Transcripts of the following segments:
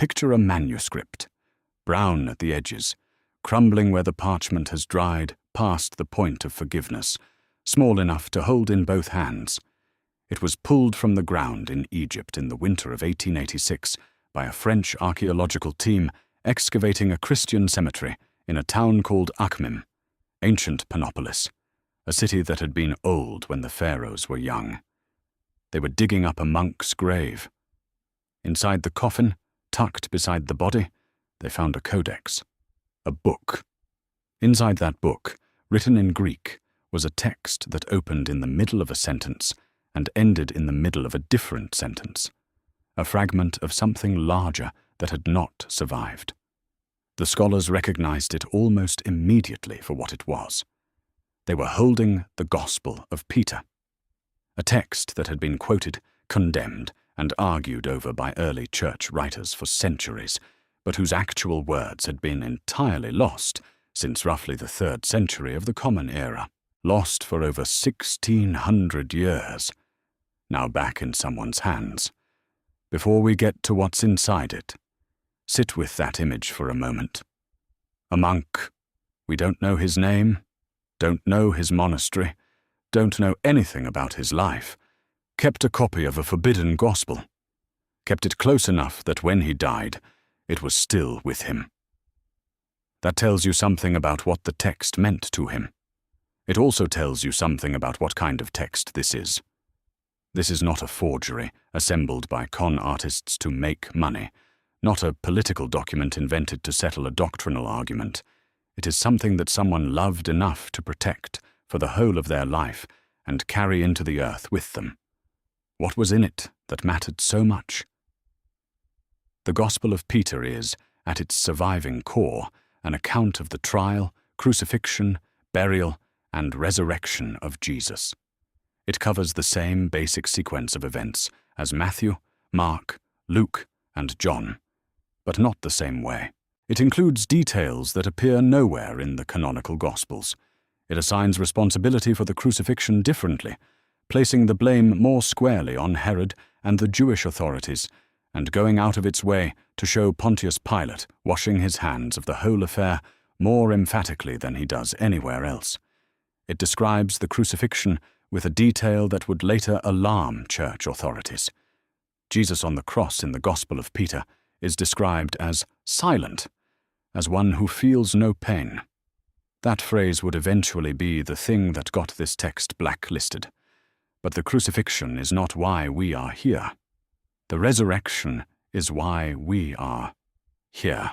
Picture a manuscript, brown at the edges, crumbling where the parchment has dried past the point of forgiveness, small enough to hold in both hands. It was pulled from the ground in Egypt in the winter of 1886 by a French archaeological team excavating a Christian cemetery in a town called Akhmim, ancient Panopolis, a city that had been old when the pharaohs were young. They were digging up a monk's grave. Inside the coffin, tucked beside the body, they found a codex, a book. Inside that book, written in Greek, was a text that opened in the middle of a sentence and ended in the middle of a different sentence, a fragment of something larger that had not survived. The scholars recognized it almost immediately for what it was. They were holding the Gospel of Peter, a text that had been quoted, condemned, and argued over by early church writers for centuries, but whose actual words had been entirely lost since roughly the 3rd century of the Common Era, lost for over 1,600 years, now back in someone's hands. Before we get to what's inside it, sit with that image for a moment. A monk. We don't know his name, don't know his monastery, don't know anything about his life, kept a copy of a forbidden gospel, kept it close enough that when he died, it was still with him. That tells you something about what the text meant to him. It also tells you something about what kind of text this is. This is not a forgery assembled by con artists to make money, not a political document invented to settle a doctrinal argument. It is something that someone loved enough to protect for the whole of their life and carry into the earth with them. What was in it that mattered so much? The Gospel of Peter is, at its surviving core, an account of the trial, crucifixion, burial, and resurrection of Jesus. It covers the same basic sequence of events as Matthew, Mark, Luke, and John, but not the same way. It includes details that appear nowhere in the canonical Gospels. It assigns responsibility for the crucifixion differently, placing the blame more squarely on Herod and the Jewish authorities, and going out of its way to show Pontius Pilate washing his hands of the whole affair more emphatically than he does anywhere else. It describes the crucifixion with a detail that would later alarm church authorities. Jesus on the cross in the Gospel of Peter is described as silent, as one who feels no pain. That phrase would eventually be the thing that got this text blacklisted. But the crucifixion is not why we are here. The resurrection is why we are here.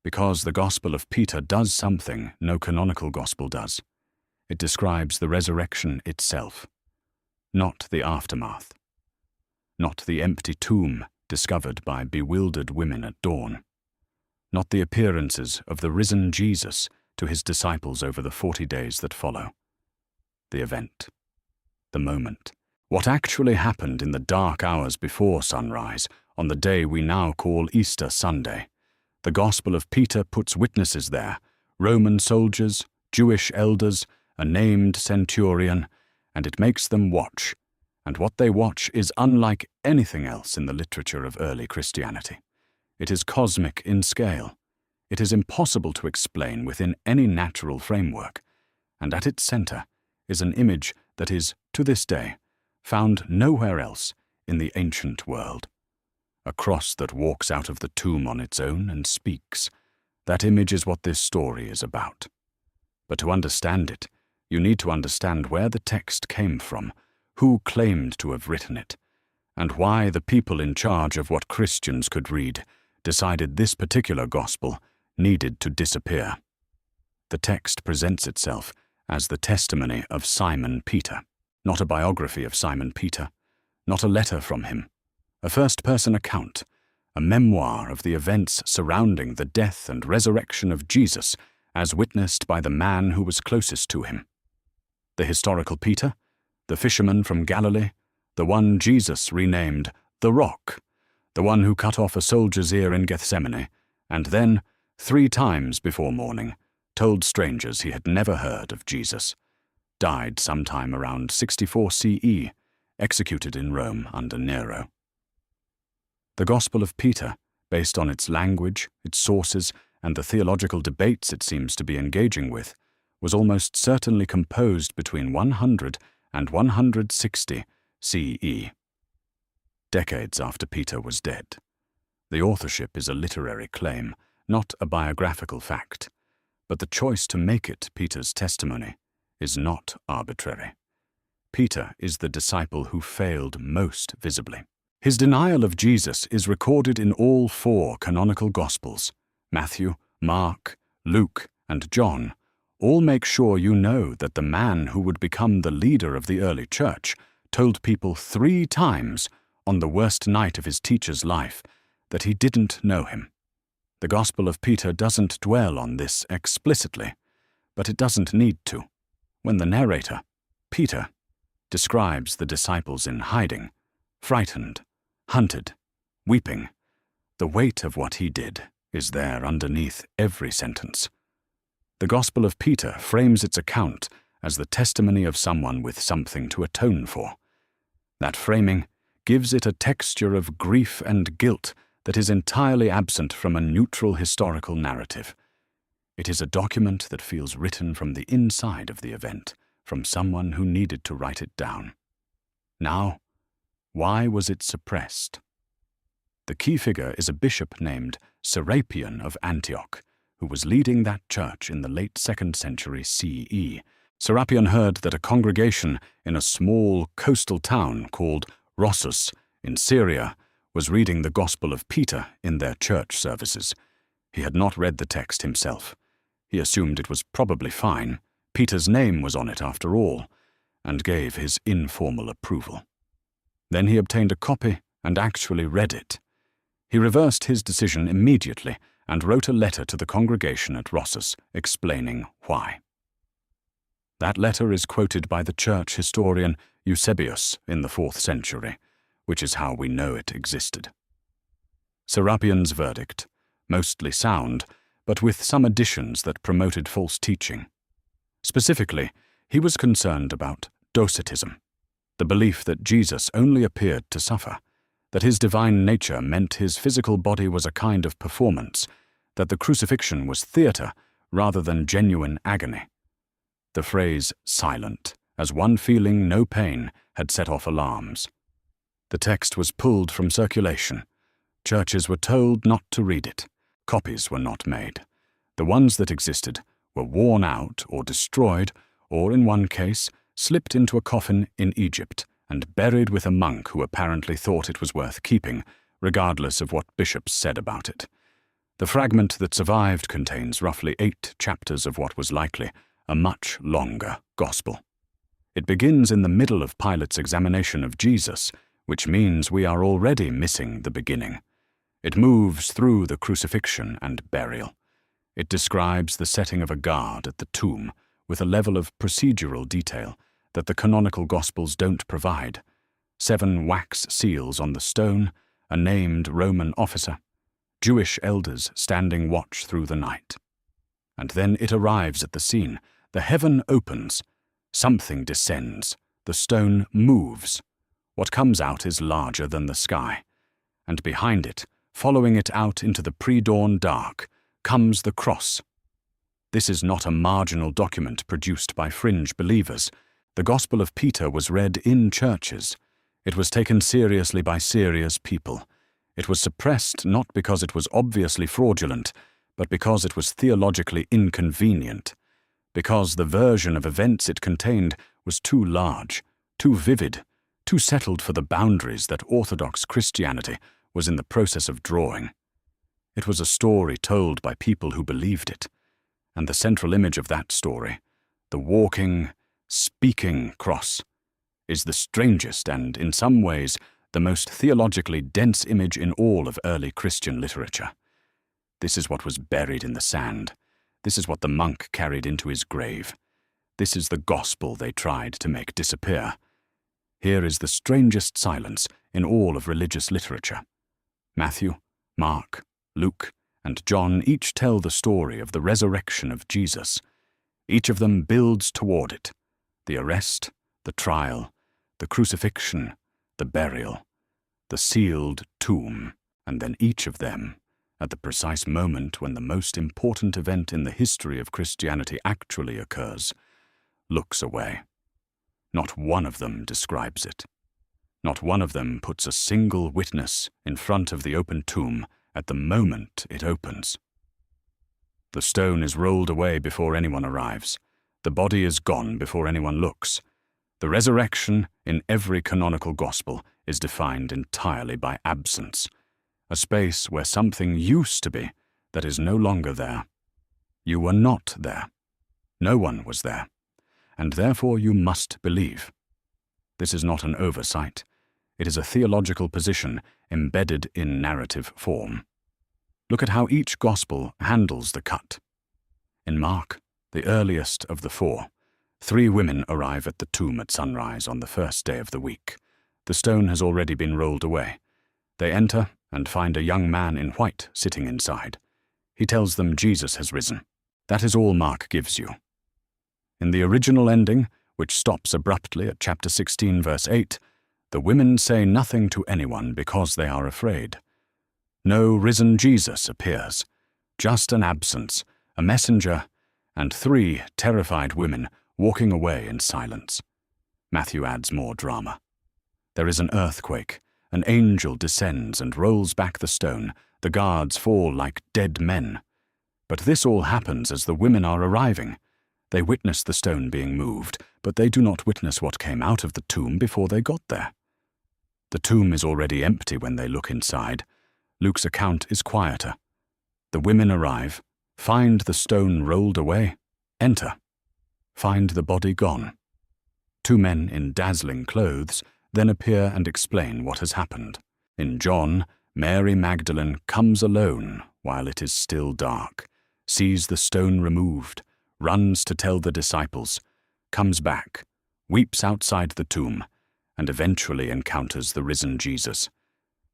Because the Gospel of Peter does something no canonical gospel does. It describes the resurrection itself, not the aftermath, not the empty tomb discovered by bewildered women at dawn, not the appearances of the risen Jesus to his disciples over the 40 days that follow. The event, the moment, what actually happened in the dark hours before sunrise on the day we now call Easter Sunday. The Gospel of Peter puts witnesses there, Roman soldiers, Jewish elders, a named centurion, and it makes them watch, and what they watch is unlike anything else in the literature of early Christianity. It is cosmic in scale. It is impossible to explain within any natural framework, and at its center is an image that is, to this day, found nowhere else in the ancient world. A cross that walks out of the tomb on its own and speaks. That image is what this story is about. But to understand it, you need to understand where the text came from, who claimed to have written it, and why the people in charge of what Christians could read decided this particular gospel needed to disappear. The text presents itself as the testimony of Simon Peter, not a biography of Simon Peter, not a letter from him, a first-person account, a memoir of the events surrounding the death and resurrection of Jesus as witnessed by the man who was closest to him. The historical Peter, the fisherman from Galilee, the one Jesus renamed the Rock, the one who cut off a soldier's ear in Gethsemane, and then, 3 times before morning, told strangers he had never heard of Jesus, died sometime around 64 CE, executed in Rome under Nero. The Gospel of Peter based on its language, its sources, and the theological debates it seems to be engaging with, was almost certainly composed between 100 and 160 CE, decades after Peter was dead. The authorship is a literary claim, not a biographical fact, but the choice to make it Peter's testimony is not arbitrary. Peter is the disciple who failed most visibly. His denial of Jesus is recorded in all 4 canonical Gospels. Matthew, Mark, Luke, and John all make sure you know that the man who would become the leader of the early church told people 3 times on the worst night of his teacher's life that he didn't know him. The Gospel of Peter doesn't dwell on this explicitly, but it doesn't need to. When the narrator, Peter, describes the disciples in hiding, frightened, hunted, weeping, the weight of what he did is there underneath every sentence. The Gospel of Peter frames its account as the testimony of someone with something to atone for. That framing gives it a texture of grief and guilt that is entirely absent from a neutral historical narrative. It is a document that feels written from the inside of the event, from someone who needed to write it down. Now, why was it suppressed? The key figure is a bishop named Serapion of Antioch, who was leading that church in the late 2nd century CE. Serapion heard that a congregation in a small coastal town called Rossus in Syria was reading the Gospel of Peter in their church services. He had not read the text himself. He assumed it was probably fine. Peter's name was on it after all, and gave his informal approval. Then he obtained a copy and actually read it. He reversed his decision immediately and wrote a letter to the congregation at Rossus explaining why. That letter is quoted by the church historian Eusebius in the 4th century, which is how we know it existed. Serapion's verdict, mostly sound, but with some additions that promoted false teaching. Specifically, he was concerned about docetism, the belief that Jesus only appeared to suffer, that his divine nature meant his physical body was a kind of performance, that the crucifixion was theatre rather than genuine agony. The phrase silent, as one feeling no pain, had set off alarms. The text was pulled from circulation. Churches were told not to read it. Copies were not made. The ones that existed were worn out or destroyed, or in one case, slipped into a coffin in Egypt and buried with a monk who apparently thought it was worth keeping, regardless of what bishops said about it. The fragment that survived contains roughly 8 chapters of what was likely a much longer gospel. It begins in the middle of Pilate's examination of Jesus, which means we are already missing the beginning. It moves through the crucifixion and burial. It describes the setting of a guard at the tomb with a level of procedural detail that the canonical Gospels don't provide. 7 wax seals on the stone, a named Roman officer, Jewish elders standing watch through the night. And then it arrives at the scene. The heaven opens. Something descends. The stone moves. What comes out is larger than the sky. And behind it, following it out into the pre-dawn dark, comes the cross. This is not a marginal document produced by fringe believers. The Gospel of Peter was read in churches. It was taken seriously by serious people. It was suppressed not because it was obviously fraudulent, but because it was theologically inconvenient, because the version of events it contained was too large, too vivid, too settled for the boundaries that Orthodox Christianity was in the process of drawing. It was a story told by people who believed it, and the central image of that story, the walking, speaking cross, is the strangest and, in some ways, the most theologically dense image in all of early Christian literature. This is what was buried in the sand. This is what the monk carried into his grave. This is the gospel they tried to make disappear. Here is the strangest silence in all of religious literature. Matthew, Mark, Luke, and John each tell the story of the resurrection of Jesus. Each of them builds toward it. The arrest, the trial, the crucifixion, the burial, the sealed tomb, and then each of them, at the precise moment when the most important event in the history of Christianity actually occurs, looks away. Not one of them describes it. Not one of them puts a single witness in front of the open tomb at the moment it opens. The stone is rolled away before anyone arrives. The body is gone before anyone looks. The resurrection in every canonical gospel is defined entirely by absence, a space where something used to be that is no longer there. You were not there. No one was there, and therefore you must believe. This is not an oversight. It is a theological position embedded in narrative form. Look at how each gospel handles the cut. In Mark, the earliest of the four, 3 women arrive at the tomb at sunrise on the first day of the week. The stone has already been rolled away. They enter and find a young man in white sitting inside. He tells them Jesus has risen. That is all Mark gives you. In the original ending, which stops abruptly at chapter 16, verse 8, the women say nothing to anyone because they are afraid. No risen Jesus appears, just an absence, a messenger, and 3 terrified women walking away in silence. Matthew adds more drama. There is an earthquake, an angel descends and rolls back the stone, the guards fall like dead men. But this all happens as the women are arriving. They witness the stone being moved, but they do not witness what came out of the tomb before they got there. The tomb is already empty when they look inside. Luke's account is quieter. The women arrive, find the stone rolled away, enter, find the body gone. 2 men in dazzling clothes then appear and explain what has happened. In John, Mary Magdalene comes alone while it is still dark, sees the stone removed, runs to tell the disciples, comes back, weeps outside the tomb, and eventually encounters the risen Jesus.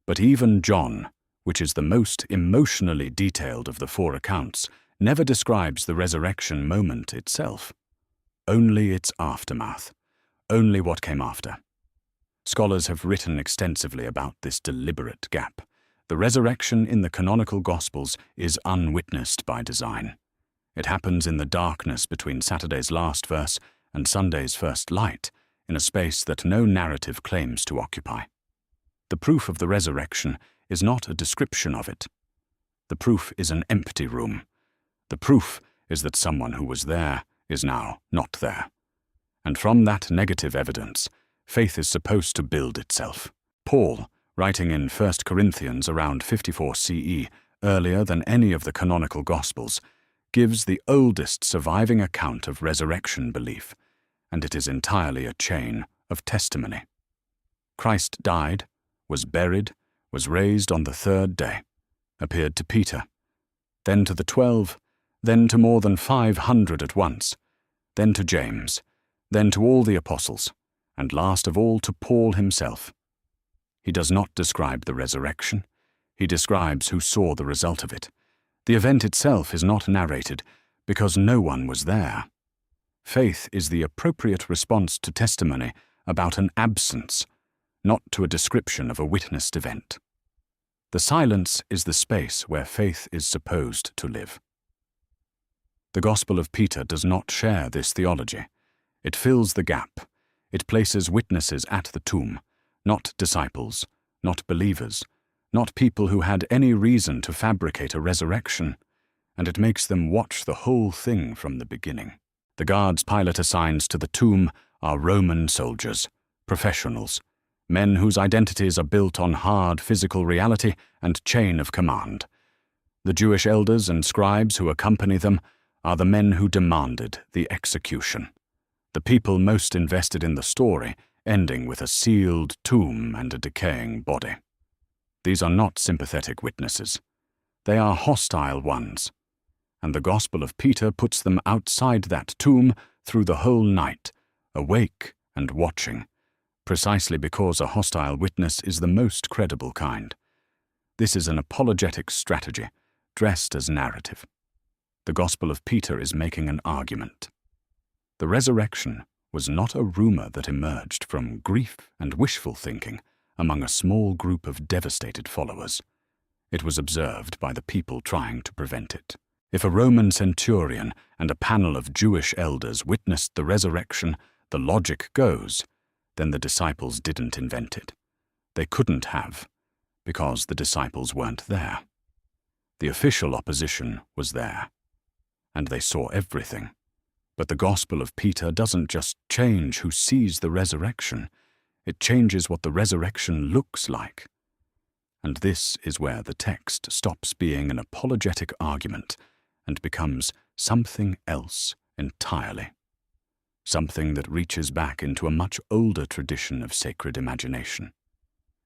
But even John, which is the most emotionally detailed of the 4 accounts, never describes the resurrection moment itself. Only its aftermath, only what came after. Scholars have written extensively about this deliberate gap. The resurrection in the canonical Gospels is unwitnessed by design. It happens in the darkness between Saturday's last verse and Sunday's first light, in a space that no narrative claims to occupy. The proof of the resurrection is not a description of it. The proof is an empty room. The proof is that someone who was there is now not there. And from that negative evidence, faith is supposed to build itself. Paul, writing in 1 Corinthians around 54 CE, earlier than any of the canonical Gospels, gives the oldest surviving account of resurrection belief, and it is entirely a chain of testimony. Christ died, was buried, was raised on the 3rd day, appeared to Peter, then to the 12, then to more than 500 at once, then to James, then to all the apostles, and last of all to Paul himself. He does not describe the resurrection. He describes who saw the result of it. The event itself is not narrated because no one was there. Faith is the appropriate response to testimony about an absence, not to a description of a witnessed event. The silence is the space where faith is supposed to live. The Gospel of Peter does not share this theology. It fills the gap. It places witnesses at the tomb, not disciples, not believers, not people who had any reason to fabricate a resurrection, and it makes them watch the whole thing from the beginning. The guards Pilate assigns to the tomb are Roman soldiers, professionals, men whose identities are built on hard physical reality and chain of command. The Jewish elders and scribes who accompany them are the men who demanded the execution. The people most invested in the story, ending with a sealed tomb and a decaying body. These are not sympathetic witnesses. They are hostile ones. And the Gospel of Peter puts them outside that tomb through the whole night, awake and watching, precisely because a hostile witness is the most credible kind. This is an apologetic strategy, dressed as narrative. The Gospel of Peter is making an argument. The resurrection was not a rumor that emerged from grief and wishful thinking among a small group of devastated followers. it was observed by the people trying to prevent it. If a Roman centurion and a panel of Jewish elders witnessed the resurrection, the logic goes, then the disciples didn't invent it. They couldn't have, because the disciples weren't there. The official opposition was there, and they saw everything. But the Gospel of Peter doesn't just change who sees the resurrection, it changes what the resurrection looks like. And this is where the text stops being an apologetic argument and becomes something else entirely. Something that reaches back into a much older tradition of sacred imagination.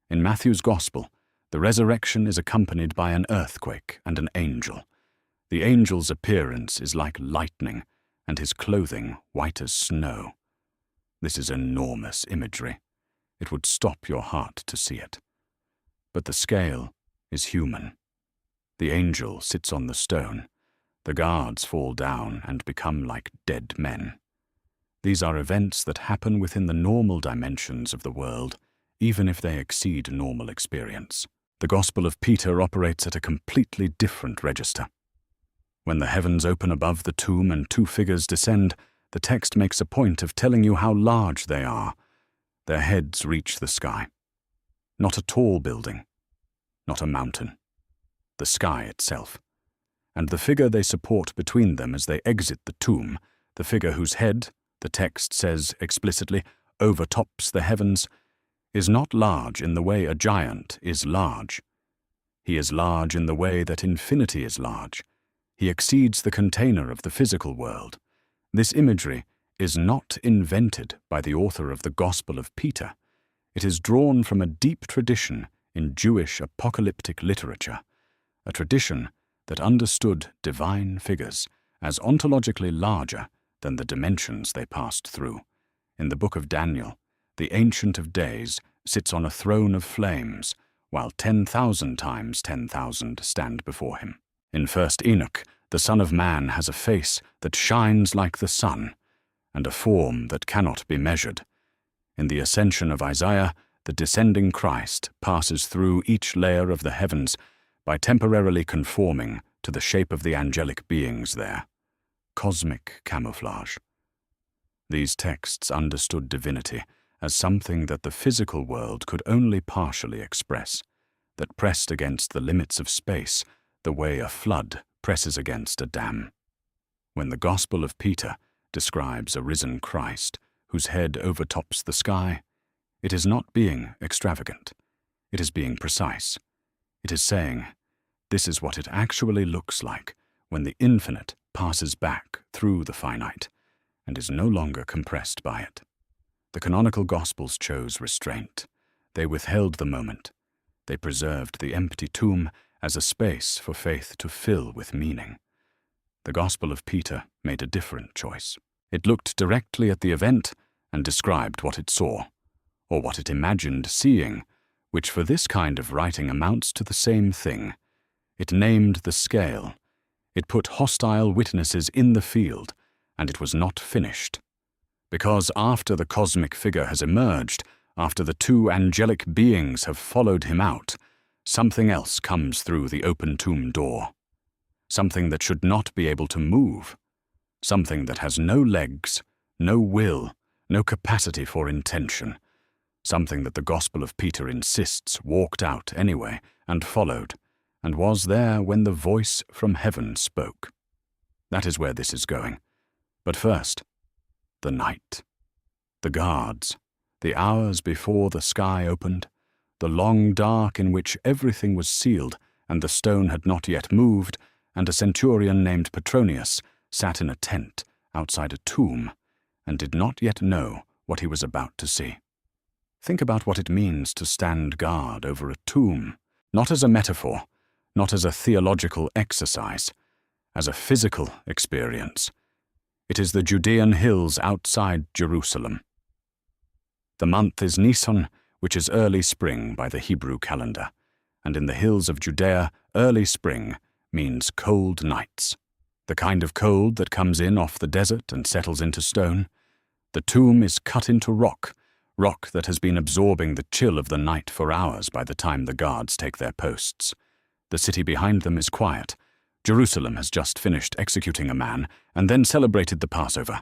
In Matthew's Gospel, the resurrection is accompanied by an earthquake and an angel. The angel's appearance is like lightning, and his clothing white as snow. This is enormous imagery. It would stop your heart to see it. But the scale is human. The angel sits on the stone. The guards fall down and become like dead men. These are events that happen within the normal dimensions of the world, even if they exceed normal experience. The Gospel of Peter operates at a completely different register. When the heavens open above the tomb and two figures descend, the text makes a point of telling you how large they are. Their heads reach the sky. Not a tall building, not a mountain. The sky itself. And the figure they support between them as they exit the tomb, the figure whose head, the text says explicitly, overtops the heavens, is not large in the way a giant is large. He is large in the way that infinity is large. He exceeds the container of the physical world. This imagery is not invented by the author of the Gospel of Peter. It is drawn from a deep tradition in Jewish apocalyptic literature, a tradition that understood divine figures as ontologically larger than the dimensions they passed through. In the book of Daniel, the Ancient of Days sits on a throne of flames, while 10,000 times 10,000 stand before him. In 1 Enoch, the Son of Man has a face that shines like the sun, and a form that cannot be measured. In the Ascension of Isaiah, the descending Christ passes through each layer of the heavens by temporarily conforming to the shape of the angelic beings there. Cosmic camouflage. These texts understood divinity as something that the physical world could only partially express, that pressed against the limits of space the way a flood presses against a dam. When the Gospel of Peter describes a risen Christ whose head overtops the sky, it is not being extravagant. It is being precise. It is saying, this is what it actually looks like when the infinite passes back through the finite and is no longer compressed by it. The canonical Gospels chose restraint. They withheld the moment. They preserved the empty tomb as a space for faith to fill with meaning. The Gospel of Peter made a different choice. It looked directly at the event and described what it saw, or what it imagined seeing, which for this kind of writing amounts to the same thing. It named the scale. It put hostile witnesses in the field, and it was not finished. Because after the cosmic figure has emerged, after the two angelic beings have followed him out, something else comes through the open tomb door. Something that should not be able to move. Something that has no legs, no will, no capacity for intention. Something that the Gospel of Peter insists walked out anyway and followed, and was there when the voice from heaven spoke. That is where this is going. But first, the night. The guards. The hours before the sky opened. The long dark in which everything was sealed and the stone had not yet moved, and a centurion named Petronius sat in a tent outside a tomb and did not yet know what he was about to see. Think about what it means to stand guard over a tomb, not as a metaphor, not as a theological exercise, as a physical experience. It is the Judean hills outside Jerusalem. The month is Nisan, which is early spring by the Hebrew calendar, and in the hills of Judea, early spring means cold nights. The kind of cold that comes in off the desert and settles into stone. The tomb is cut into rock that has been absorbing the chill of the night for hours by the time the guards take their posts. The city behind them is quiet. Jerusalem has just finished executing a man and then celebrated the Passover,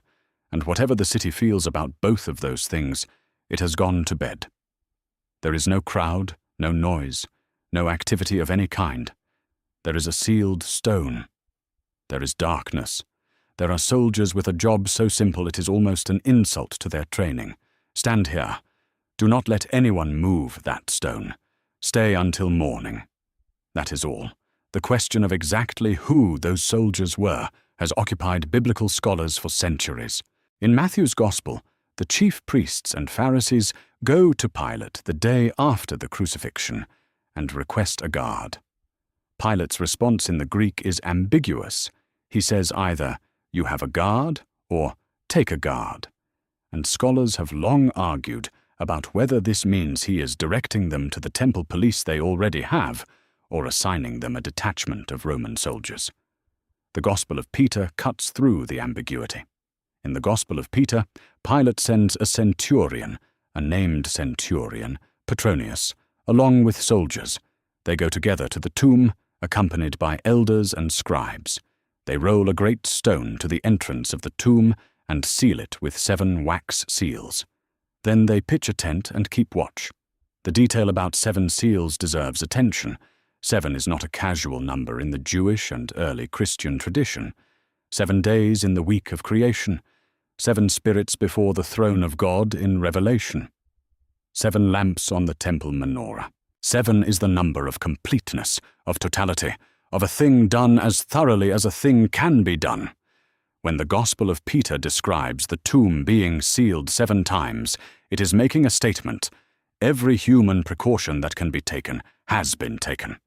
and whatever the city feels about both of those things, it has gone to bed. There is no crowd, no noise, no activity of any kind. There is a sealed stone. There is darkness. There are soldiers with a job so simple it is almost an insult to their training. Stand here. Do not let anyone move that stone. Stay until morning. That is all. The question of exactly who those soldiers were has occupied biblical scholars for centuries. In Matthew's Gospel, the chief priests and Pharisees go to Pilate the day after the crucifixion and request a guard. Pilate's response in the Greek is ambiguous. He says either, "You have a guard," or "Take a guard." And scholars have long argued about whether this means he is directing them to the temple police they already have, or assigning them a detachment of Roman soldiers. The Gospel of Peter cuts through the ambiguity. In the Gospel of Peter, Pilate sends a centurion, a named centurion, Petronius, along with soldiers. They go together to the tomb, accompanied by elders and scribes. They roll a great stone to the entrance of the tomb and seal it with 7 wax seals. Then they pitch a tent and keep watch. The detail about 7 seals deserves attention. 7 is not a casual number in the Jewish and early Christian tradition. 7 days in the week of creation. 7 spirits before the throne of God in Revelation. 7 lamps on the temple menorah. 7 is the number of completeness, of totality, of a thing done as thoroughly as a thing can be done. When the Gospel of Peter describes the tomb being sealed 7 times, it is making a statement. Every human precaution that can be taken has been taken.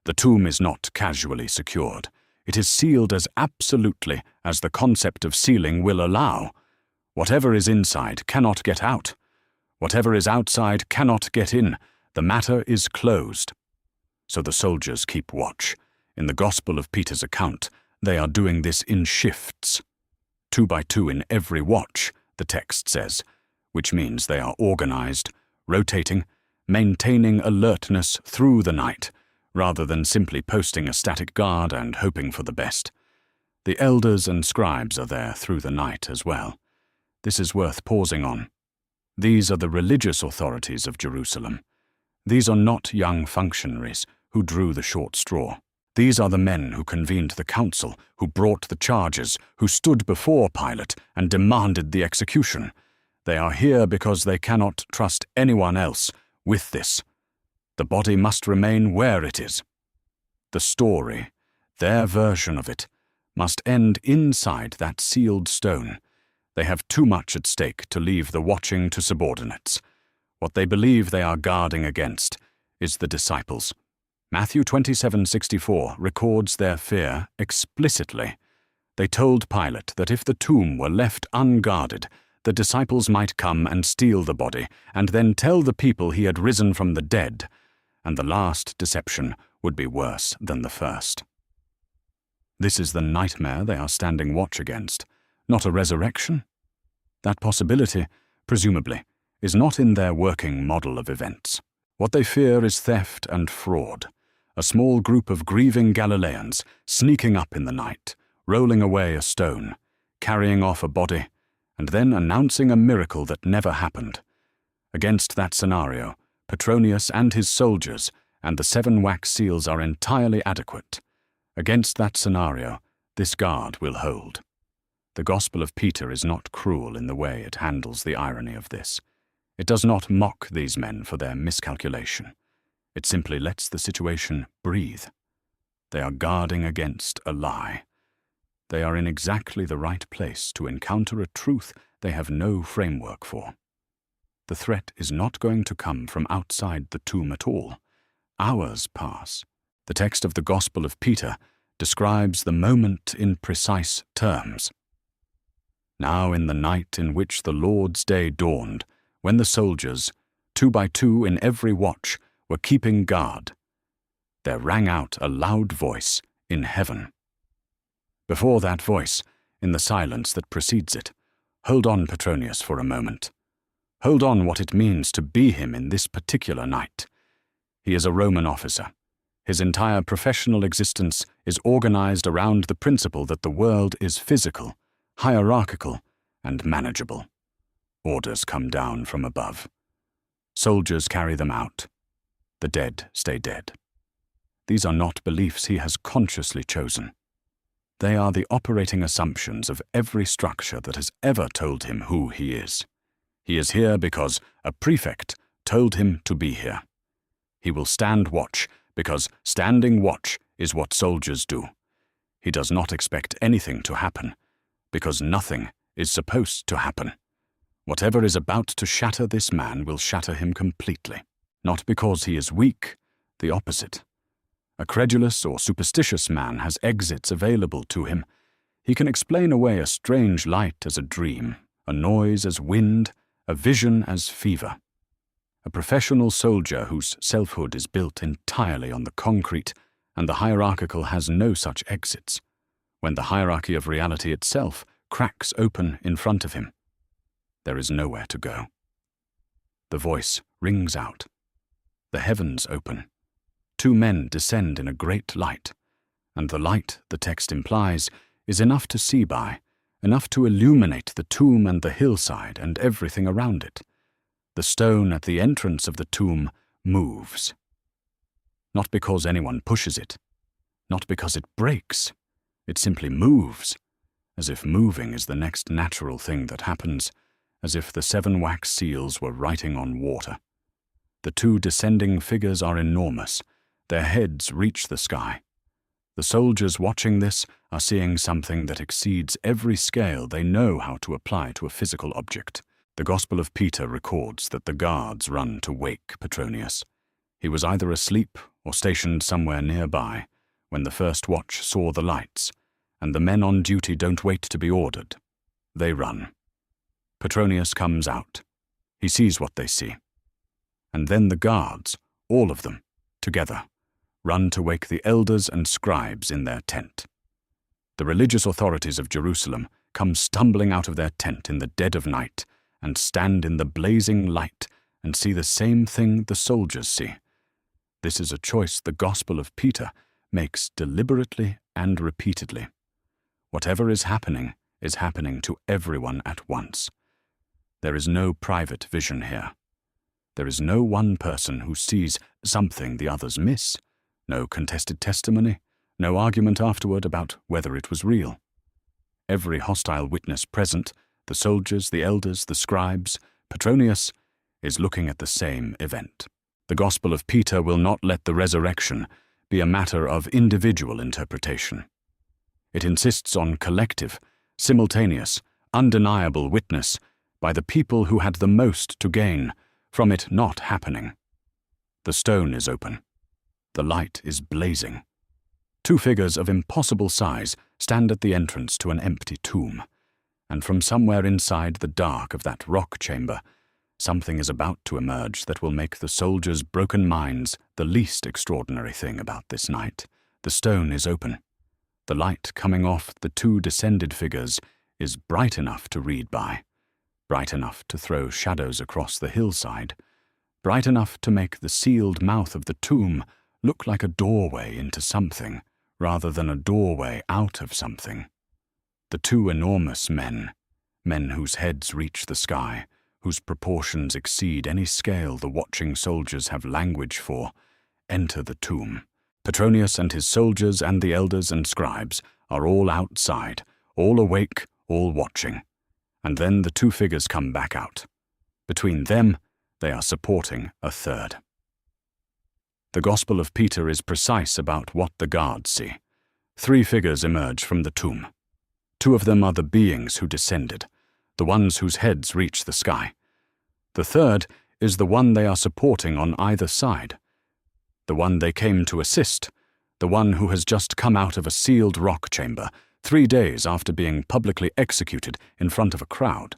The tomb is not casually secured. It is sealed as absolutely as the concept of sealing will allow. Whatever is inside cannot get out. Whatever is outside cannot get in. The matter is closed. So the soldiers keep watch. In the Gospel of Peter's account, they are doing this in shifts. 2 by 2 in every watch, the text says, which means they are organized, rotating, maintaining alertness through the night, rather than simply posting a static guard and hoping for the best. The elders and scribes are there through the night as well. This is worth pausing on. These are the religious authorities of Jerusalem. These are not young functionaries who drew the short straw. These are the men who convened the council, who brought the charges, who stood before Pilate and demanded the execution. They are here because they cannot trust anyone else with this. The body must remain where it is. The story, their version of it, must end inside that sealed stone. They have too much at stake to leave the watching to subordinates. What they believe they are guarding against is the disciples. Matthew 27:64 records their fear explicitly. They told Pilate that if the tomb were left unguarded, the disciples might come and steal the body, and then tell the people he had risen from the dead, and the last deception would be worse than the first. This is the nightmare they are standing watch against, not a resurrection. That possibility, presumably, is not in their working model of events. What they fear is theft and fraud, a small group of grieving Galileans sneaking up in the night, rolling away a stone, carrying off a body, and then announcing a miracle that never happened. Against that scenario, Petronius and his soldiers and the 7 wax seals are entirely adequate. Against that scenario, this guard will hold. The Gospel of Peter is not cruel in the way it handles the irony of this. It does not mock these men for their miscalculation. It simply lets the situation breathe. They are guarding against a lie. They are in exactly the right place to encounter a truth they have no framework for. The threat is not going to come from outside the tomb at all. Hours pass. The text of the Gospel of Peter describes the moment in precise terms. Now in the night in which the Lord's day dawned, when the soldiers, 2 by 2 in every watch, were keeping guard, there rang out a loud voice in heaven. Before that voice, in the silence that precedes it, hold on, Petronius, for a moment. Hold on what it means to be him in this particular night. He is a Roman officer. His entire professional existence is organized around the principle that the world is physical, hierarchical, and manageable. Orders come down from above. Soldiers carry them out. The dead stay dead. These are not beliefs he has consciously chosen. They are the operating assumptions of every structure that has ever told him who he is. He is here because a prefect told him to be here. He will stand watch because standing watch is what soldiers do. He does not expect anything to happen because nothing is supposed to happen. Whatever is about to shatter this man will shatter him completely. Not because he is weak, the opposite. A credulous or superstitious man has exits available to him. He can explain away a strange light as a dream, a noise as wind, a vision as fever. A professional soldier whose selfhood is built entirely on the concrete and the hierarchical has no such exits. When the hierarchy of reality itself cracks open in front of him, there is nowhere to go. The voice rings out. The heavens open. Two men descend in a great light, and the light, the text implies, is enough to see by, enough to illuminate the tomb and the hillside and everything around it. The stone at the entrance of the tomb moves. Not because anyone pushes it, not because it breaks. It simply moves, as if moving is the next natural thing that happens, as if the 7 wax seals were writing on water. The two descending figures are enormous. Their heads reach the sky. The soldiers watching this are seeing something that exceeds every scale they know how to apply to a physical object. The Gospel of Peter records that the guards run to wake Petronius. He was either asleep or stationed somewhere nearby when the first watch saw the lights, and the men on duty don't wait to be ordered. They run. Petronius comes out. He sees what they see. And then the guards, all of them, together, run to wake the elders and scribes in their tent. The religious authorities of Jerusalem come stumbling out of their tent in the dead of night and stand in the blazing light and see the same thing the soldiers see. This is a choice the Gospel of Peter makes deliberately and repeatedly. Whatever is happening to everyone at once. There is no private vision here. There is no one person who sees something the others miss, no contested testimony, no argument afterward about whether it was real. Every hostile witness present, the soldiers, the elders, the scribes, Petronius, is looking at the same event. The Gospel of Peter will not let the resurrection be a matter of individual interpretation. It insists on collective, simultaneous, undeniable witness by the people who had the most to gain from it not happening. The stone is open. The light is blazing. Two figures of impossible size stand at the entrance to an empty tomb, and from somewhere inside the dark of that rock chamber, something is about to emerge that will make the soldiers' broken minds the least extraordinary thing about this night. The stone is open. The light coming off the two descended figures is bright enough to read by, bright enough to throw shadows across the hillside, bright enough to make the sealed mouth of the tomb look like a doorway into something, rather than a doorway out of something. The two enormous men whose heads reach the sky, whose proportions exceed any scale the watching soldiers have language for, enter the tomb. Petronius and his soldiers and the elders and scribes are all outside, all awake, all watching. And then the two figures come back out. Between them, they are supporting a third. The Gospel of Peter is precise about what the guards see. 3 figures emerge from the tomb. 2 of them are the beings who descended, the ones whose heads reach the sky. The third is the one they are supporting on either side, the one they came to assist, the one who has just come out of a sealed rock chamber 3 days after being publicly executed in front of a crowd.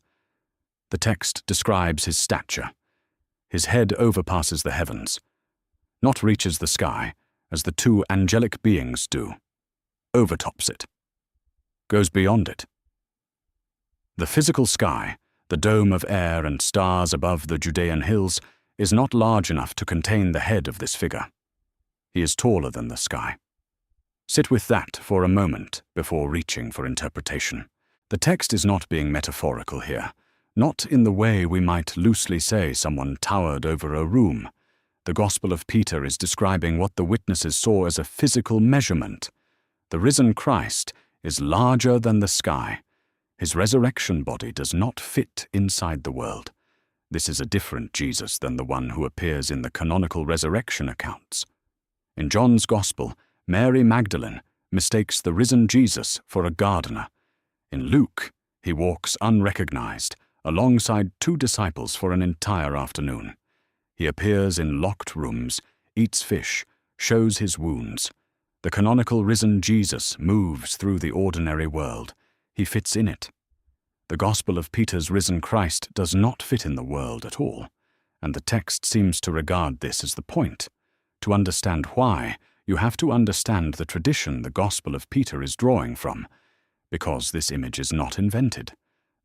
The text describes his stature. His head overpasses the heavens, not reaches the sky, as the 2 angelic beings do, overtops it, goes beyond it. The physical sky, the dome of air and stars above the Judean hills, is not large enough to contain the head of this figure. He is taller than the sky. Sit with that for a moment before reaching for interpretation. The text is not being metaphorical here, not in the way we might loosely say someone towered over a room. The Gospel of Peter is describing what the witnesses saw as a physical measurement. The risen Christ is larger than the sky. His resurrection body does not fit inside the world. This is a different Jesus than the one who appears in the canonical resurrection accounts. In John's Gospel, Mary Magdalene mistakes the risen Jesus for a gardener. In Luke, he walks unrecognized alongside two disciples for an entire afternoon. He appears in locked rooms, eats fish, shows his wounds. The canonical risen Jesus moves through the ordinary world. He fits in it. The Gospel of Peter's risen Christ does not fit in the world at all, and the text seems to regard this as the point. To understand why, you have to understand the tradition the Gospel of Peter is drawing from, because this image is not invented.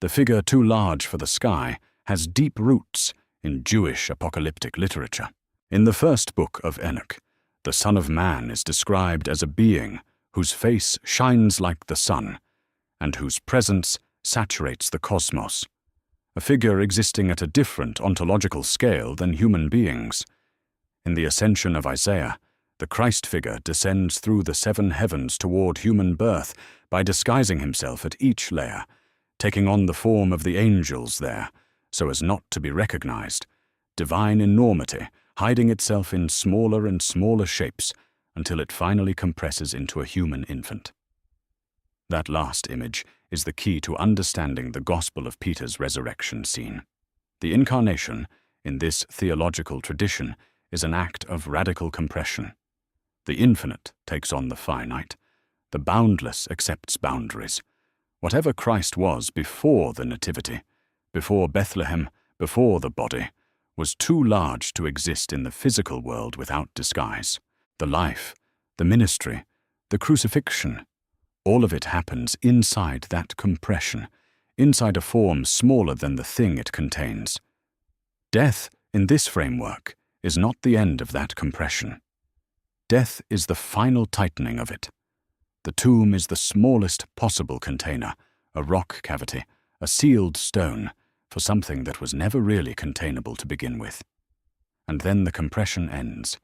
The figure too large for the sky has deep roots in Jewish apocalyptic literature. In the first book of Enoch, the Son of Man is described as a being whose face shines like the sun, and whose presence saturates the cosmos, a figure existing at a different ontological scale than human beings. In the Ascension of Isaiah, the Christ figure descends through the seven heavens toward human birth by disguising himself at each layer, taking on the form of the angels there, so as not to be recognized, divine enormity hiding itself in smaller and smaller shapes until it finally compresses into a human infant. That last image is the key to understanding the Gospel of Peter's resurrection scene. The incarnation, in this theological tradition, is an act of radical compression. The infinite takes on the finite. The boundless accepts boundaries. Whatever Christ was before the Nativity, before Bethlehem, before the body, was too large to exist in the physical world without disguise. The life, the ministry, the crucifixion, all of it happens inside that compression, inside a form smaller than the thing it contains. Death, in this framework, is not the end of that compression. Death is the final tightening of it. The tomb is the smallest possible container, a rock cavity, a sealed stone, for something that was never really containable to begin with. And then the compression ends.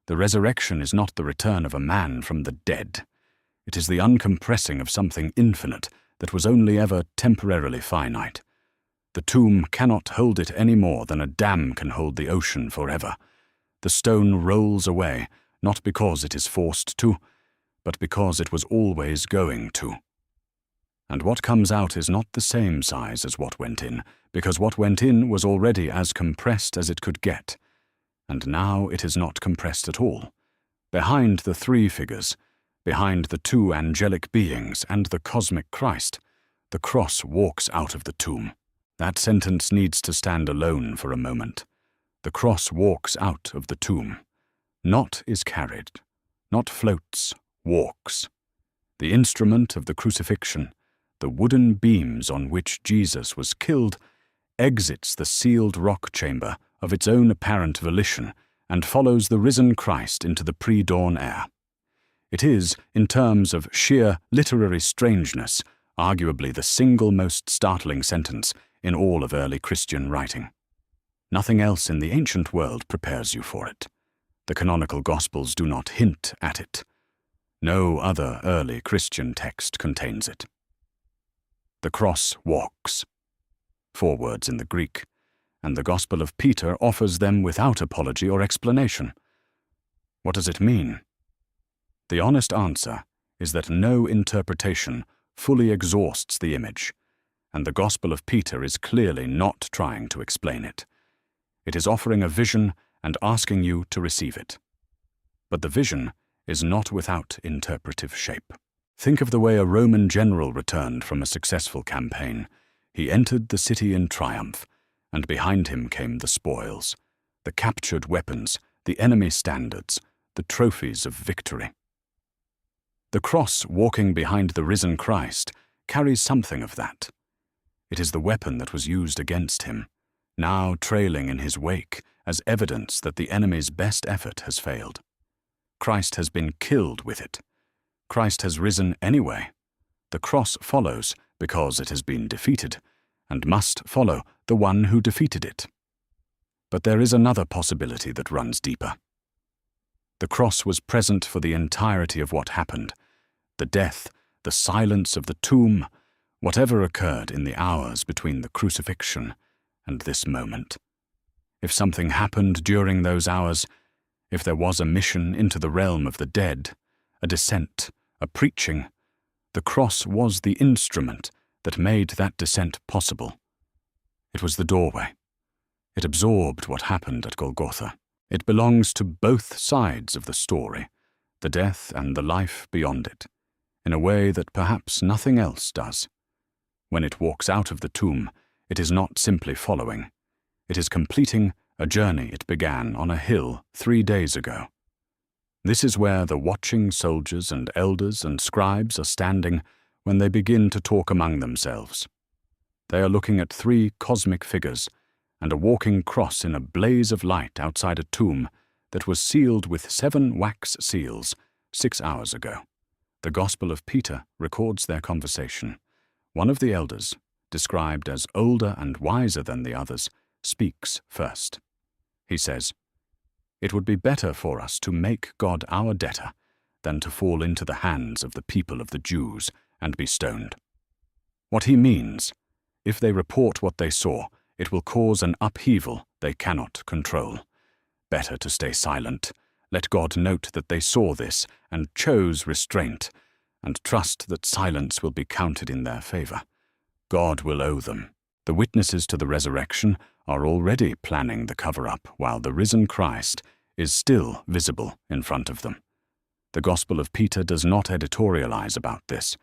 The resurrection is not the return of a man from the dead. It is the uncompressing of something infinite that was only ever temporarily finite. The tomb cannot hold it any more than a dam can hold the ocean forever. The stone rolls away, not because it is forced to, but because it was always going to. And what comes out is not the same size as what went in, because what went in was already as compressed as it could get. And now it is not compressed at all. Behind the three figures, behind the two angelic beings and the cosmic Christ, the cross walks out of the tomb. That sentence needs to stand alone for a moment. The cross walks out of the tomb. Not is carried, not floats, walks. The instrument of the crucifixion, the wooden beams on which Jesus was killed, exits the sealed rock chamber of its own apparent volition and follows the risen Christ into the pre-dawn air. It is, in terms of sheer literary strangeness, arguably the single most startling sentence in all of early Christian writing. Nothing else in the ancient world prepares you for it. The canonical Gospels do not hint at it. No other early Christian text contains it. The cross walks. 4 words in the Greek, and the Gospel of Peter offers them without apology or explanation. What does it mean? The honest answer is that no interpretation fully exhausts the image, and the Gospel of Peter is clearly not trying to explain it. It is offering a vision and asking you to receive it. But the vision is not without interpretive shape. Think of the way a Roman general returned from a successful campaign. He entered the city in triumph, and behind him came the spoils, the captured weapons, the enemy standards, the trophies of victory. The cross walking behind the risen Christ carries something of that. It is the weapon that was used against him, now trailing in his wake as evidence that the enemy's best effort has failed. Christ has been killed with it. Christ has risen anyway. The cross follows because it has been defeated, and must follow the one who defeated it. But there is another possibility that runs deeper. The cross was present for the entirety of what happened. The death, the silence of the tomb, whatever occurred in the hours between the crucifixion and this moment. If something happened during those hours, if there was a mission into the realm of the dead, a descent, a preaching, the cross was the instrument that made that descent possible. It was the doorway. It absorbed what happened at Golgotha. It belongs to both sides of the story, the death and the life beyond it, in a way that perhaps nothing else does. When it walks out of the tomb, it is not simply following. It is completing a journey it began on a hill 3 days ago. This is where the watching soldiers and elders and scribes are standing when they begin to talk among themselves. They are looking at 3 cosmic figures and a walking cross in a blaze of light outside a tomb that was sealed with 7 wax seals 6 hours ago. The Gospel of Peter records their conversation. One of the elders, described as older and wiser than the others, speaks first. He says, "It would be better for us to make God our debtor than to fall into the hands of the people of the Jews and be stoned." What he means, if they report what they saw, it will cause an upheaval they cannot control. Better to stay silent, let God note that they saw this and chose restraint, and trust that silence will be counted in their favor. God will owe them. The witnesses to the resurrection are already planning the cover-up while the risen Christ is still visible in front of them. The Gospel of Peter does not editorialize about this.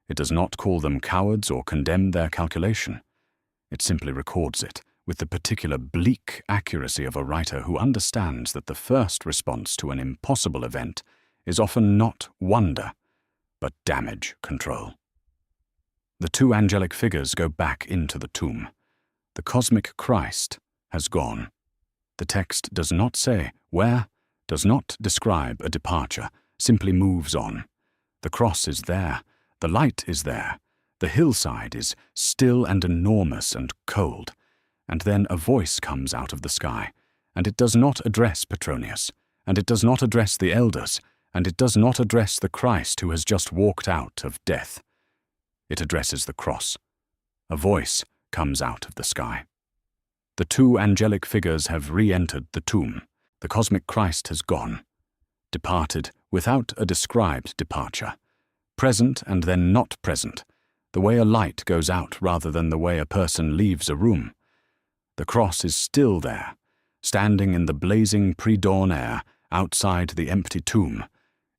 It does not call them cowards or condemn their calculation. It simply records it with the particular bleak accuracy of a writer who understands that the first response to an impossible event is often not wonder, but damage control. The 2 angelic figures go back into the tomb. The cosmic Christ has gone. The text does not say where, does not describe a departure, simply moves on. The cross is there, the light is there, the hillside is still and enormous and cold, and then a voice comes out of the sky, and it does not address Petronius, and it does not address the elders, and it does not address the Christ who has just walked out of death. It addresses the cross. A voice comes out of the sky. The 2 angelic figures have re-entered the tomb. The cosmic Christ has gone, departed without a described departure, present and then not present, the way a light goes out rather than the way a person leaves a room. The cross is still there, standing in the blazing pre-dawn air outside the empty tomb,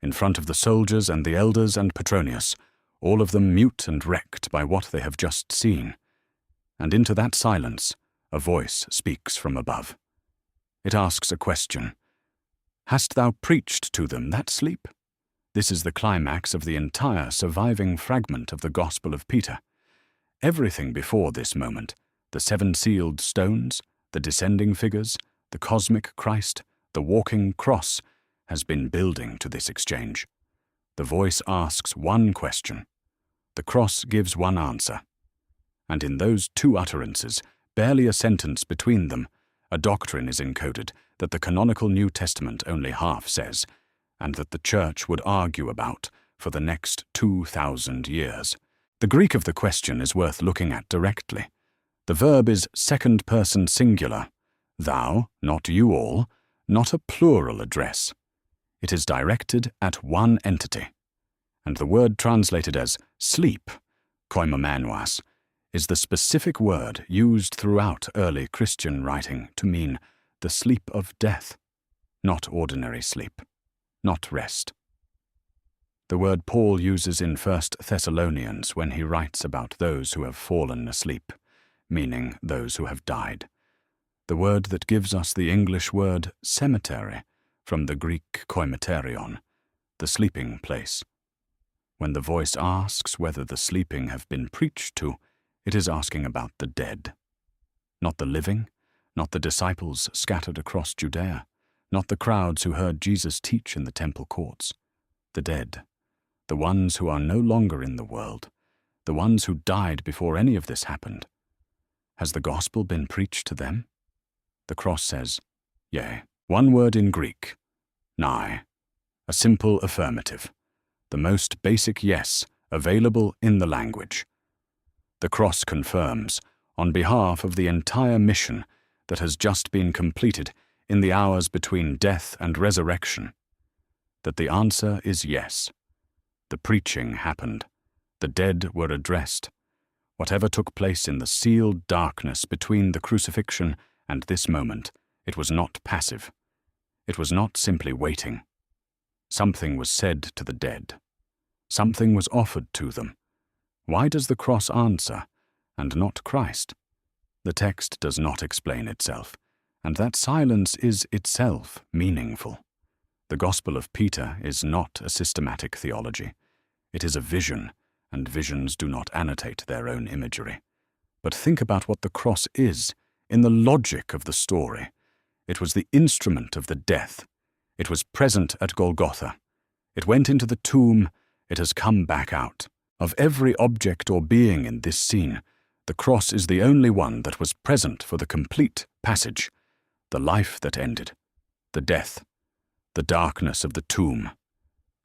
in front of the soldiers and the elders and Petronius, all of them mute and wrecked by what they have just seen. And into that silence, a voice speaks from above. It asks a question. "Hast thou preached to them that sleep?" This is the climax of the entire surviving fragment of the Gospel of Peter. Everything before this moment, the 7 sealed stones, the descending figures, the cosmic Christ, the walking cross, has been building to this exchange. The voice asks one question. The cross gives one answer. And in those 2 utterances, barely a sentence between them, a doctrine is encoded that the canonical New Testament only half says, and that the Church would argue about for the next 2,000 years. The Greek of the question is worth looking at directly. The verb is second person singular. Thou, not you all, not a plural address. It is directed at one entity. And the word translated as sleep, koimomenoas, is the specific word used throughout early Christian writing to mean the sleep of death, not ordinary sleep, not rest. The word Paul uses in 1 Thessalonians when he writes about those who have fallen asleep, meaning those who have died. The word that gives us the English word cemetery, from the Greek koimeterion, the sleeping place. When the voice asks whether the sleeping have been preached to, it is asking about the dead. Not the living, not the disciples scattered across Judea, not the crowds who heard Jesus teach in the temple courts. The dead, the ones who are no longer in the world, the ones who died before any of this happened. Has the gospel been preached to them? The cross says, yea. One word in Greek, nigh, a simple affirmative, the most basic yes available in the language. The cross confirms, on behalf of the entire mission that has just been completed in the hours between death and resurrection, that the answer is yes. The preaching happened. The dead were addressed. Whatever took place in the sealed darkness between the crucifixion and this moment, it was not passive. It was not simply waiting. Something was said to the dead. Something was offered to them. Why does the cross answer, and not Christ? The text does not explain itself, and that silence is itself meaningful. The Gospel of Peter is not a systematic theology. It is a vision, and visions do not annotate their own imagery. But think about what the cross is in the logic of the story. It was the instrument of the death. It was present at Golgotha. It went into the tomb. It has come back out. Of every object or being in this scene, the cross is the only one that was present for the complete passage, the life that ended, the death, the darkness of the tomb,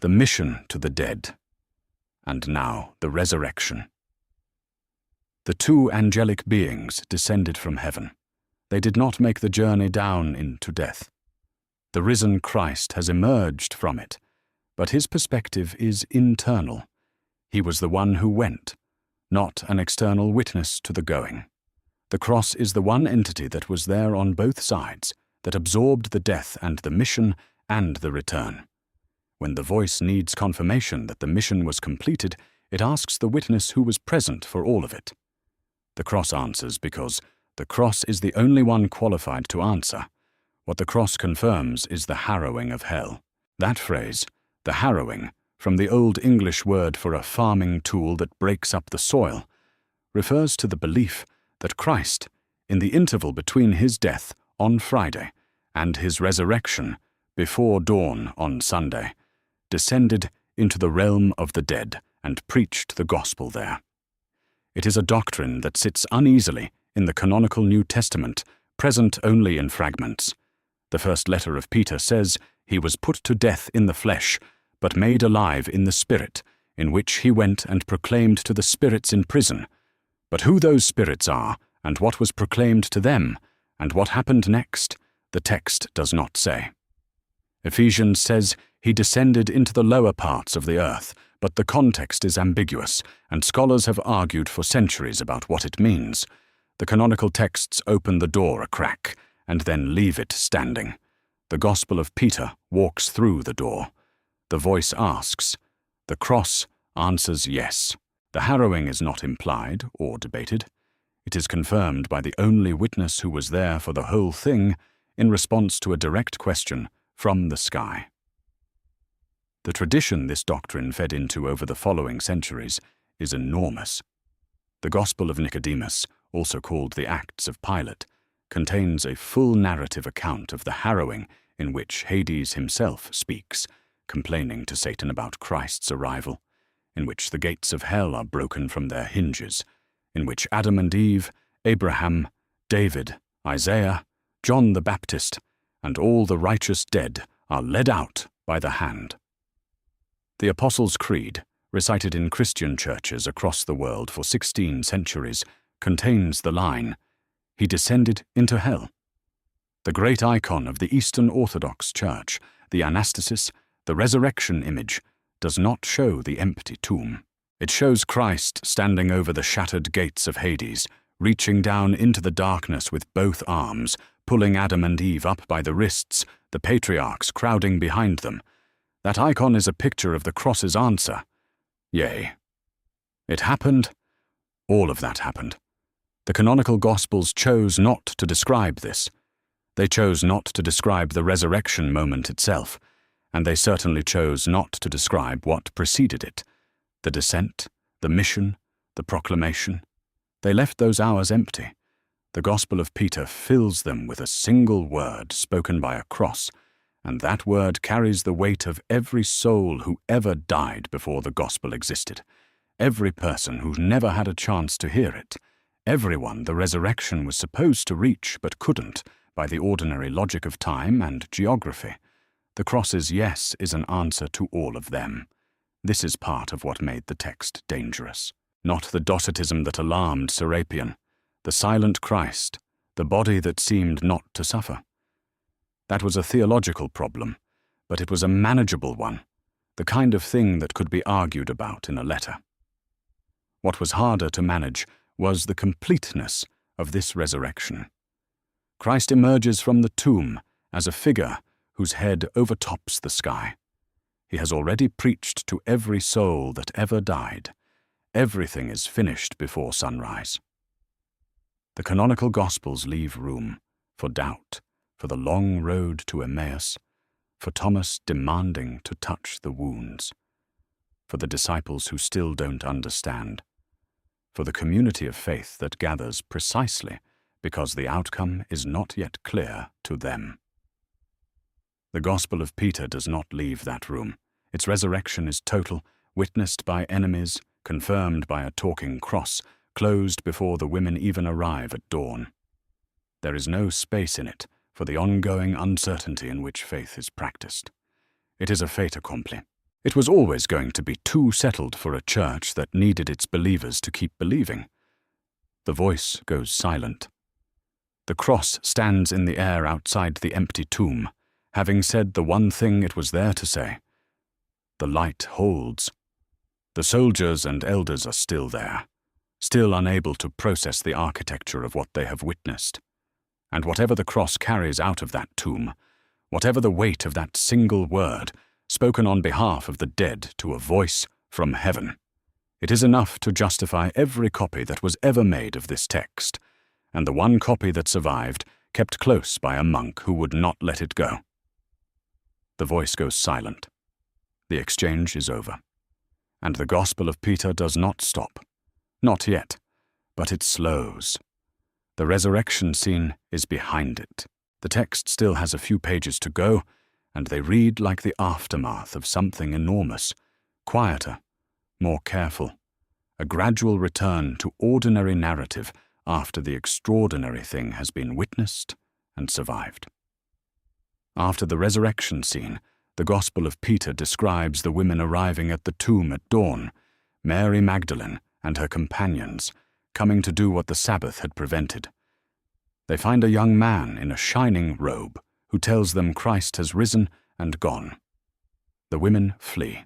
the mission to the dead, and now the resurrection. The two angelic beings descended from heaven. They did not make the journey down into death. The risen Christ has emerged from it, but his perspective is internal. He was the one who went, not an external witness to the going. The cross is the one entity that was there on both sides, that absorbed the death and the mission and the return. When the voice needs confirmation that the mission was completed, it asks the witness who was present for all of it. The cross answers because the cross is the only one qualified to answer. What the cross confirms is the harrowing of hell. That phrase, the harrowing, from the Old English word for a farming tool that breaks up the soil, refers to the belief that Christ, in the interval between his death on Friday and his resurrection before dawn on Sunday, descended into the realm of the dead and preached the gospel there. It is a doctrine that sits uneasily in the canonical New Testament, present only in fragments. The first letter of Peter says he was put to death in the flesh, but made alive in the Spirit, in which he went and proclaimed to the spirits in prison. But who those spirits are, and what was proclaimed to them, and what happened next, the text does not say. Ephesians says he descended into the lower parts of the earth, but the context is ambiguous, and scholars have argued for centuries about what it means. The canonical texts open the door a crack, and then leave it standing. The Gospel of Peter walks through the door. The voice asks. The cross answers yes. The harrowing is not implied or debated. It is confirmed by the only witness who was there for the whole thing in response to a direct question from the sky. The tradition this doctrine fed into over the following centuries is enormous. The Gospel of Nicodemus, also called the Acts of Pilate, contains a full narrative account of the harrowing in which Hades himself speaks, complaining to Satan about Christ's arrival, in which the gates of hell are broken from their hinges, in which Adam and Eve, Abraham, David, Isaiah, John the Baptist, and all the righteous dead are led out by the hand. The Apostles' Creed, recited in Christian churches across the world for 16 centuries, contains the line, "He descended into hell." The great icon of the Eastern Orthodox Church, the anastasis, the resurrection image, does not show the empty tomb. It shows Christ standing over the shattered gates of Hades, reaching down into the darkness with both arms, pulling Adam and Eve up by the wrists, the patriarchs crowding behind them. That icon is a picture of the cross's answer. Yea. It happened. All of that happened. The canonical Gospels chose not to describe this. They chose not to describe the resurrection moment itself, and they certainly chose not to describe what preceded it, the descent, the mission, the proclamation. They left those hours empty. The Gospel of Peter fills them with a single word spoken by a cross, and that word carries the weight of every soul who ever died before the gospel existed, every person who never had a chance to hear it, everyone the resurrection was supposed to reach but couldn't by the ordinary logic of time and geography. The cross's yes is an answer to all of them. This is part of what made the text dangerous. Not the Docetism that alarmed Serapion, the silent Christ, the body that seemed not to suffer. That was a theological problem, but it was a manageable one, the kind of thing that could be argued about in a letter. What was harder to manage was the completeness of this resurrection. Christ emerges from the tomb as a figure whose head overtops the sky. He has already preached to every soul that ever died. Everything is finished before sunrise. The canonical Gospels leave room for doubt, for the long road to Emmaus, for Thomas demanding to touch the wounds, for the disciples who still don't understand, for the community of faith that gathers precisely because the outcome is not yet clear to them. The Gospel of Peter does not leave that room. Its resurrection is total, witnessed by enemies, confirmed by a talking cross, closed before the women even arrive at dawn. There is no space in it for the ongoing uncertainty in which faith is practiced. It is a fait accompli. It was always going to be too settled for a church that needed its believers to keep believing. The voice goes silent. The cross stands in the air outside the empty tomb, having said the one thing it was there to say. The light holds. The soldiers and elders are still there, still unable to process the architecture of what they have witnessed. And whatever the cross carries out of that tomb, whatever the weight of that single word, spoken on behalf of the dead to a voice from heaven, it is enough to justify every copy that was ever made of this text, and the one copy that survived kept close by a monk who would not let it go. The voice goes silent. The exchange is over. And the Gospel of Peter does not stop. Not yet, but it slows. The resurrection scene is behind it. The text still has a few pages to go, and they read like the aftermath of something enormous, quieter, more careful, a gradual return to ordinary narrative after the extraordinary thing has been witnessed and survived. After the resurrection scene, the Gospel of Peter describes the women arriving at the tomb at dawn, Mary Magdalene and her companions, coming to do what the Sabbath had prevented. They find a young man in a shining robe who tells them Christ has risen and gone. The women flee.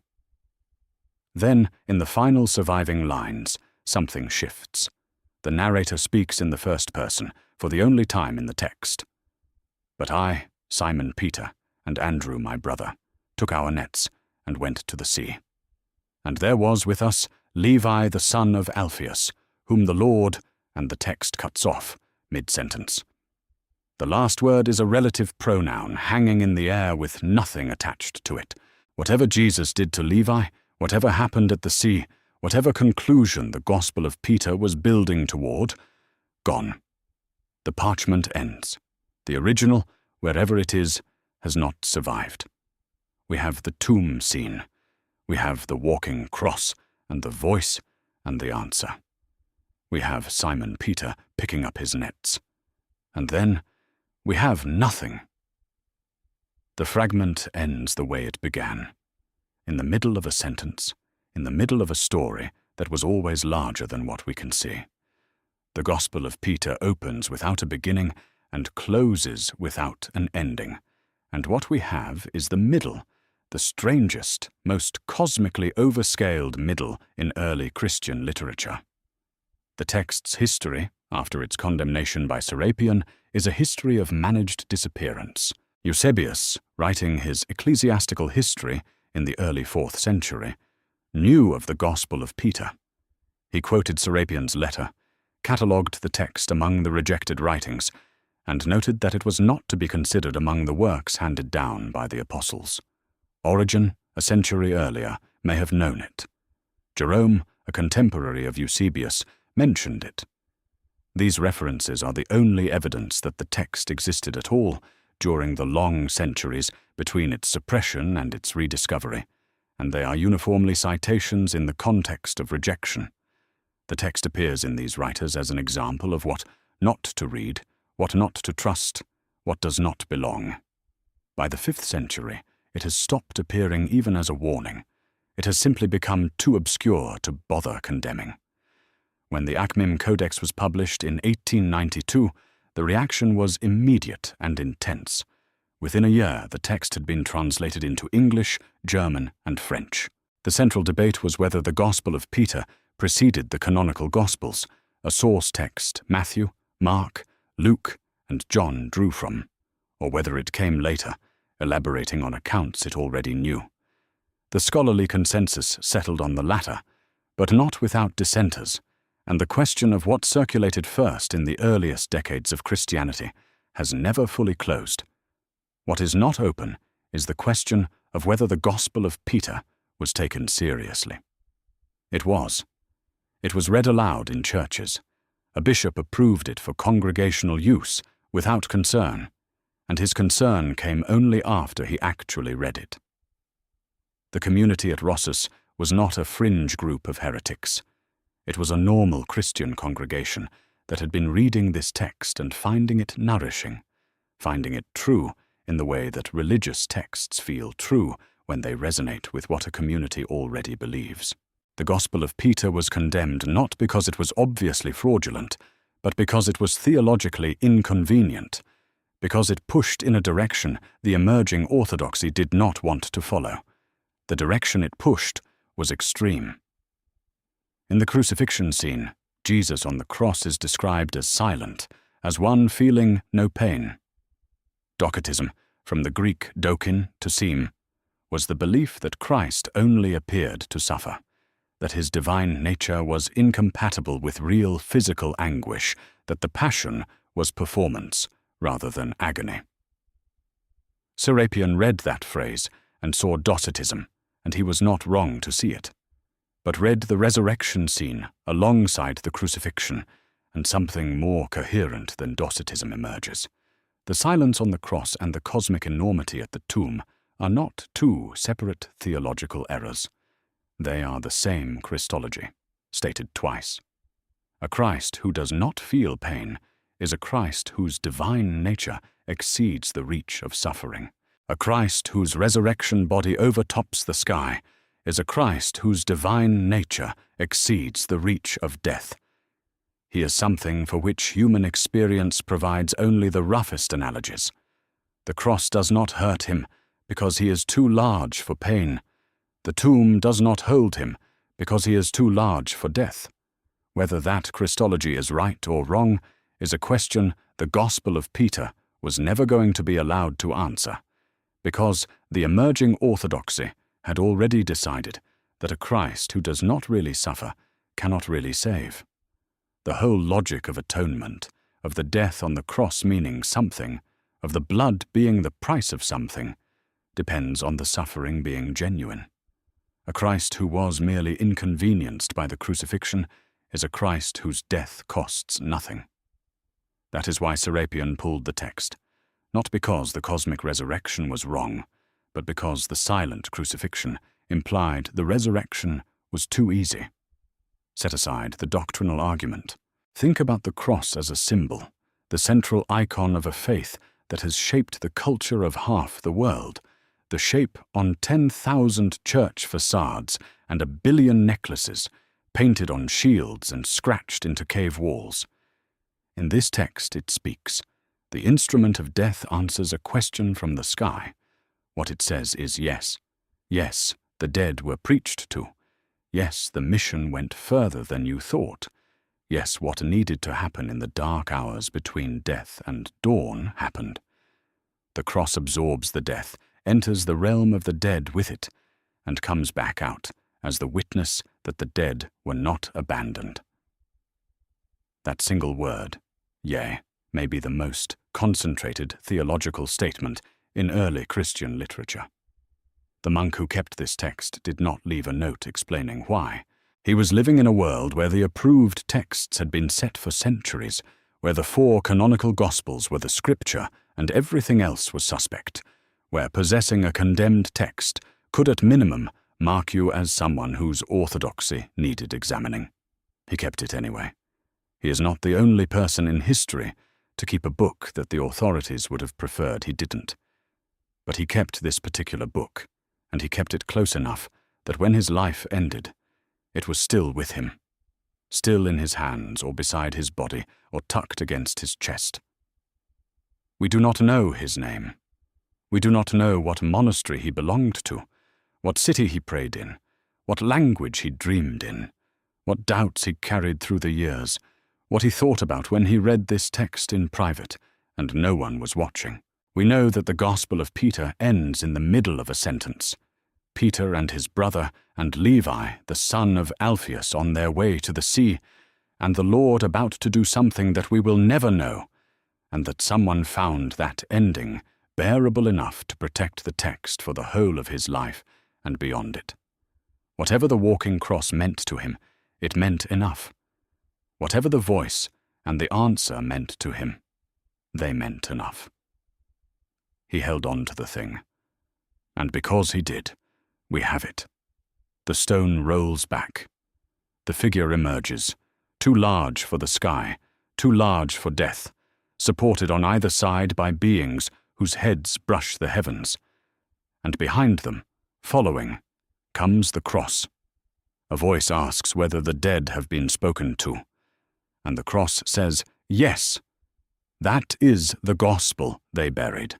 Then, in the final surviving lines, something shifts. The narrator speaks in the first person for the only time in the text. But I, Simon Peter, and Andrew my brother, took our nets and went to the sea. And there was with us Levi the son of Alphaeus, whom the Lord, and the text cuts off, mid-sentence. The last word is a relative pronoun hanging in the air with nothing attached to it. Whatever Jesus did to Levi, whatever happened at the sea, whatever conclusion the Gospel of Peter was building toward, gone. The parchment ends. The original, wherever it is, has not survived. We have the tomb scene. We have the walking cross, and the voice, and the answer. We have Simon Peter picking up his nets. And then we have nothing. The fragment ends the way it began, in the middle of a sentence, in the middle of a story that was always larger than what we can see. The Gospel of Peter opens without a beginning and closes without an ending, and what we have is the middle, the strangest, most cosmically overscaled middle in early Christian literature. The text's history, after its condemnation by Serapion, is a history of managed disappearance. Eusebius, writing his ecclesiastical history in the early 4th century, knew of the Gospel of Peter. He quoted Serapion's letter, catalogued the text among the rejected writings, and noted that it was not to be considered among the works handed down by the apostles. Origen, a century earlier, may have known it. Jerome, a contemporary of Eusebius, mentioned it. These references are the only evidence that the text existed at all, during the long centuries between its suppression and its rediscovery, and they are uniformly citations in the context of rejection. The text appears in these writers as an example of what not to read, what not to trust, what does not belong. By the 5th century, it has stopped appearing even as a warning. It has simply become too obscure to bother condemning. When the Akhmim Codex was published in 1892, the reaction was immediate and intense. Within a year, the text had been translated into English, German, and French. The central debate was whether the Gospel of Peter preceded the canonical Gospels, a source text Matthew, Mark, Luke, and John drew from, or whether it came later, elaborating on accounts it already knew. The scholarly consensus settled on the latter, but not without dissenters, and the question of what circulated first in the earliest decades of Christianity has never fully closed. What is not open is the question of whether the Gospel of Peter was taken seriously. It was. It was read aloud in churches. A bishop approved it for congregational use without concern, and his concern came only after he actually read it. The community at Rossus was not a fringe group of heretics. It was a normal Christian congregation that had been reading this text and finding it nourishing, finding it true in the way that religious texts feel true when they resonate with what a community already believes. The Gospel of Peter was condemned not because it was obviously fraudulent, but because it was theologically inconvenient, because it pushed in a direction the emerging orthodoxy did not want to follow. The direction it pushed was extreme. In the crucifixion scene, Jesus on the cross is described as silent, as one feeling no pain. Docetism, from the Greek dokin, to seem, was the belief that Christ only appeared to suffer, that his divine nature was incompatible with real physical anguish, that the passion was performance rather than agony. Serapion read that phrase and saw Docetism, and he was not wrong to see it, but read the resurrection scene alongside the crucifixion, and something more coherent than Docetism emerges. The silence on the cross and the cosmic enormity at the tomb are not two separate theological errors. They are the same Christology, stated twice. A Christ who does not feel pain is a Christ whose divine nature exceeds the reach of suffering. A Christ whose resurrection body overtops the sky is a Christ whose divine nature exceeds the reach of death. He is something for which human experience provides only the roughest analogies. The cross does not hurt him because he is too large for pain. The tomb does not hold him because he is too large for death. Whether that Christology is right or wrong is a question the Gospel of Peter was never going to be allowed to answer, because the emerging orthodoxy had already decided that a Christ who does not really suffer cannot really save. The whole logic of atonement, of the death on the cross meaning something, of the blood being the price of something, depends on the suffering being genuine. A Christ who was merely inconvenienced by the crucifixion is a Christ whose death costs nothing. That is why Serapion pulled the text, not because the cosmic resurrection was wrong, but because the silent crucifixion implied the resurrection was too easy. Set aside the doctrinal argument. Think about the cross as a symbol, the central icon of a faith that has shaped the culture of half the world, the shape on 10,000 church facades and 1 billion necklaces, painted on shields and scratched into cave walls. In this text it speaks. The instrument of death answers a question from the sky. What it says is yes. Yes, the dead were preached to. Yes, the mission went further than you thought. Yes, what needed to happen in the dark hours between death and dawn happened. The cross absorbs the death, enters the realm of the dead with it, and comes back out as the witness that the dead were not abandoned. That single word, yea, may be the most concentrated theological statement in early Christian literature. The monk who kept this text did not leave a note explaining why. He was living in a world where the approved texts had been set for centuries, where the 4 canonical Gospels were the scripture and everything else was suspect, where possessing a condemned text could at minimum mark you as someone whose orthodoxy needed examining. He kept it anyway. He is not the only person in history to keep a book that the authorities would have preferred he didn't. But he kept this particular book, and he kept it close enough that when his life ended, it was still with him, still in his hands or beside his body or tucked against his chest. We do not know his name. We do not know what monastery he belonged to, what city he prayed in, what language he dreamed in, what doubts he carried through the years, what he thought about when he read this text in private and no one was watching. We know that the Gospel of Peter ends in the middle of a sentence. Peter and his brother and Levi, the son of Alphaeus, on their way to the sea, and the Lord about to do something that we will never know, and that someone found that ending bearable enough to protect the text for the whole of his life and beyond it. Whatever the walking cross meant to him, it meant enough. Whatever the voice and the answer meant to him, they meant enough. He held on to the thing, and because he did, we have it. The stone rolls back. The figure emerges, too large for the sky, too large for death, supported on either side by beings whose heads brush the heavens. And behind them, following, comes the cross. A voice asks whether the dead have been spoken to, and the cross says, yes, that is the gospel they buried.